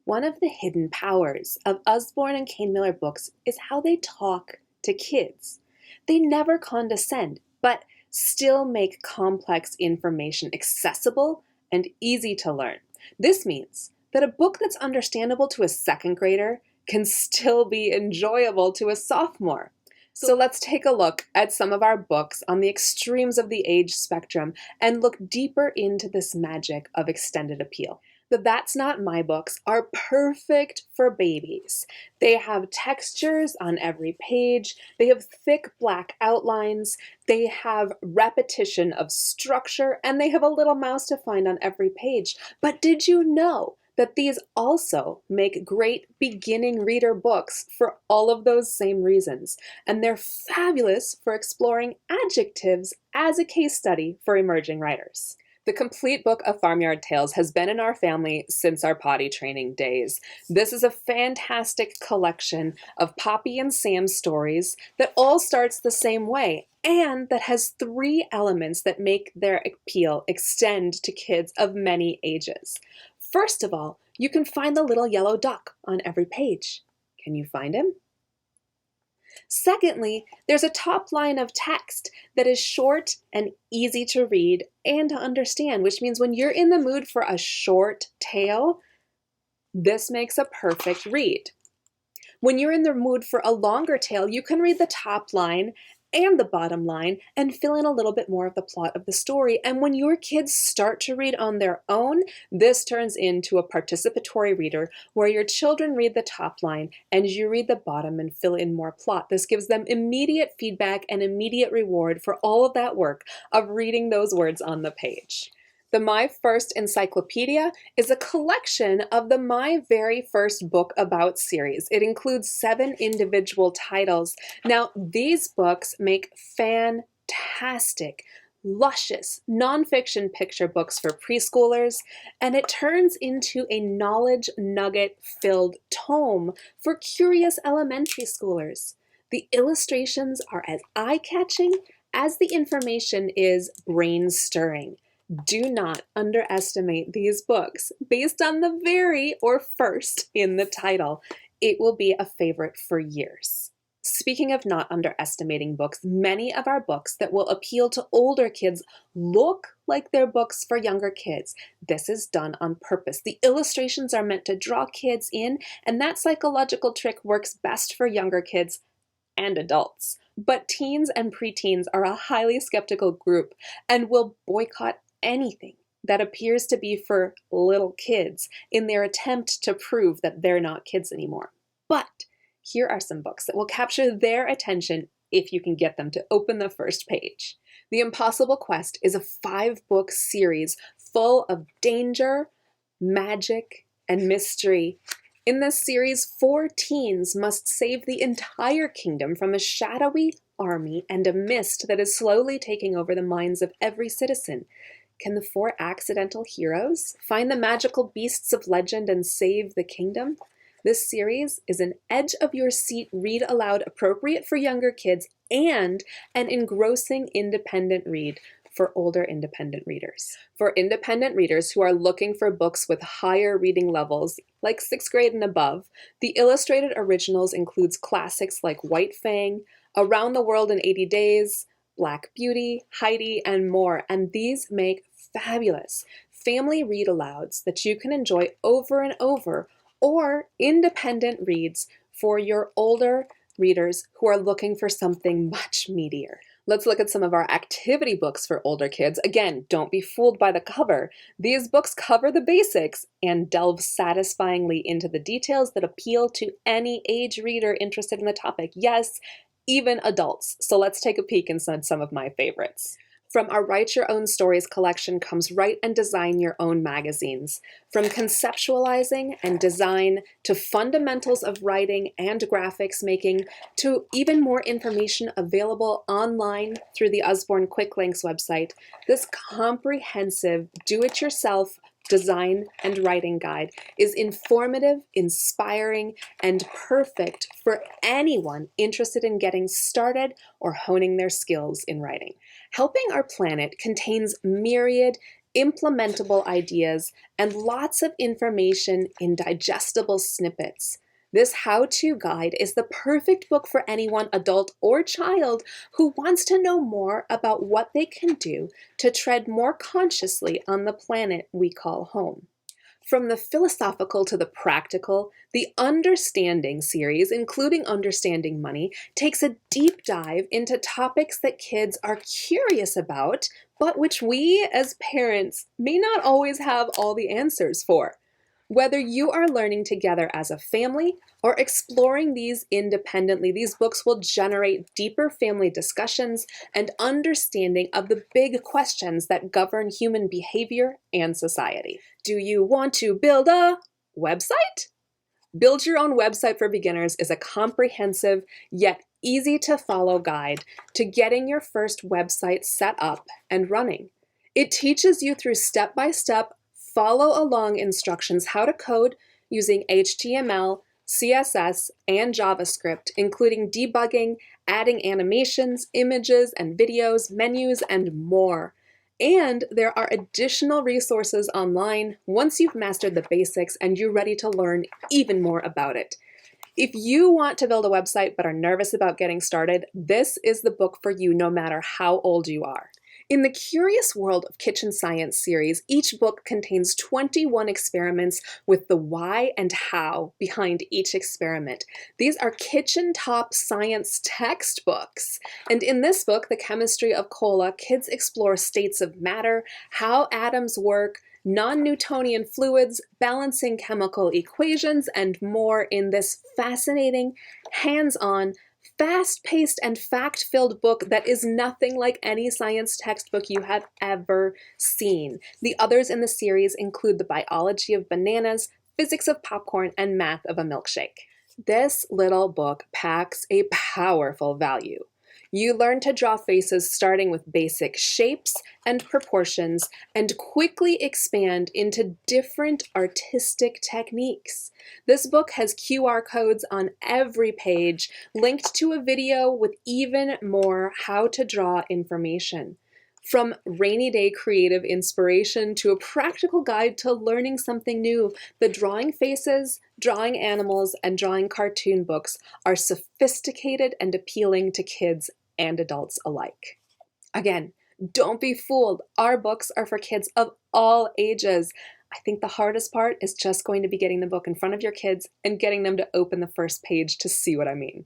One of the hidden powers of Usborne and Kane Miller books is how they talk to kids. They never condescend, but still make complex information accessible and easy to learn. This means that a book that's understandable to a second grader can still be enjoyable to a sophomore. So let's take a look at some of our books on the extremes of the age spectrum and look deeper into this magic of extended appeal. The That's Not My books are perfect for babies. They have textures on every page, they have thick black outlines, they have repetition of structure, and they have a little mouse to find on every page. But did you know that these also make great beginning reader books for all of those same reasons? And they're fabulous for exploring adjectives as a case study for emerging writers. The complete book of Farmyard Tales has been in our family since our potty training days. This is a fantastic collection of Poppy and Sam stories that all starts the same way and that has 3 elements that make their appeal extend to kids of many ages. First of all, you can find the little yellow duck on every page. Can you find him? Secondly, there's a top line of text that is short and easy to read and to understand, which means when you're in the mood for a short tale, this makes a perfect read. When you're in the mood for a longer tale, you can read the top line and the bottom line and fill in a little bit more of the plot of the story. And when your kids start to read on their own, this turns into a participatory reader where your children read the top line and you read the bottom and fill in more plot. This gives them immediate feedback and immediate reward for all of that work of reading those words on the page. The My First Encyclopedia is a collection of the My Very First Book About series. It includes 7 individual titles. Now, these books make fantastic, luscious nonfiction picture books for preschoolers, and it turns into a knowledge nugget-filled tome for curious elementary schoolers. The illustrations are as eye-catching as the information is brain-stirring. Do not underestimate these books. Based on the very or first in the title, it will be a favorite for years. Speaking of not underestimating books, many of our books that will appeal to older kids look like they're books for younger kids. This is done on purpose. The illustrations are meant to draw kids in, and that psychological trick works best for younger kids and adults. But teens and preteens are a highly skeptical group and will boycott anything that appears to be for little kids in their attempt to prove that they're not kids anymore. But here are some books that will capture their attention if you can get them to open the first page. The Impossible Quest is a 5-book series full of danger, magic, and mystery. In this series, 4 teens must save the entire kingdom from a shadowy army and a mist that is slowly taking over the minds of every citizen. Can the 4 accidental heroes find the magical beasts of legend and save the kingdom? This series is an edge-of-your-seat read-aloud appropriate for younger kids and an engrossing independent read for older independent readers. For independent readers who are looking for books with higher reading levels, like 6th grade and above, the illustrated originals includes classics like White Fang, Around the World in 80 Days, Black Beauty, Heidi, and more, and these make fabulous family read-alouds that you can enjoy over and over, or independent reads for your older readers who are looking for something much meatier. Let's look at some of our activity books for older kids. Again, don't be fooled by the cover. These books cover the basics and delve satisfyingly into the details that appeal to any age reader interested in the topic. Yes, even adults. So let's take a peek inside some of my favorites. From our Write Your Own Stories collection comes Write and Design Your Own magazines. From conceptualizing and design to fundamentals of writing and graphics making to even more information available online through the Usborne Quick Links website, this comprehensive do-it-yourself design and writing guide is informative, inspiring, and perfect for anyone interested in getting started or honing their skills in writing. Helping Our Planet contains myriad implementable ideas, and lots of information in digestible snippets. This how-to guide is the perfect book for anyone, adult or child, who wants to know more about what they can do to tread more consciously on the planet we call home. From the philosophical to the practical, the Understanding series, including Understanding Money, takes a deep dive into topics that kids are curious about, but which we as parents may not always have all the answers for. Whether you are learning together as a family or exploring these independently, these books will generate deeper family discussions and understanding of the big questions that govern human behavior and society. Do you want to build a website? Build Your Own Website for Beginners is a comprehensive yet easy to follow guide to getting your first website set up and running. It teaches you through step-by-step follow along instructions how to code using HTML, CSS, and JavaScript, including debugging, adding animations, images and videos, menus, and more. And there are additional resources online once you've mastered the basics and you're ready to learn even more about it. If you want to build a website but are nervous about getting started, this is the book for you no matter how old you are. In the Curious World of Kitchen Science series, each book contains 21 experiments with the why and how behind each experiment. These are kitchen-top science textbooks. And in this book, The Chemistry of Cola, kids explore states of matter, how atoms work, non-Newtonian fluids, balancing chemical equations, and more in this fascinating, hands-on, fast-paced and fact-filled book that is nothing like any science textbook you have ever seen. The others in the series include the biology of bananas, physics of popcorn, and math of a milkshake. This little book packs a powerful value. You learn to draw faces starting with basic shapes and proportions and quickly expand into different artistic techniques. This book has QR codes on every page, linked to a video with even more how to draw information. From rainy day creative inspiration to a practical guide to learning something new, the Drawing Faces, Drawing Animals, and Drawing Cartoon books are sophisticated and appealing to kids and adults alike. Again, don't be fooled. Our books are for kids of all ages. I think the hardest part is just going to be getting the book in front of your kids and getting them to open the first page to see what I mean.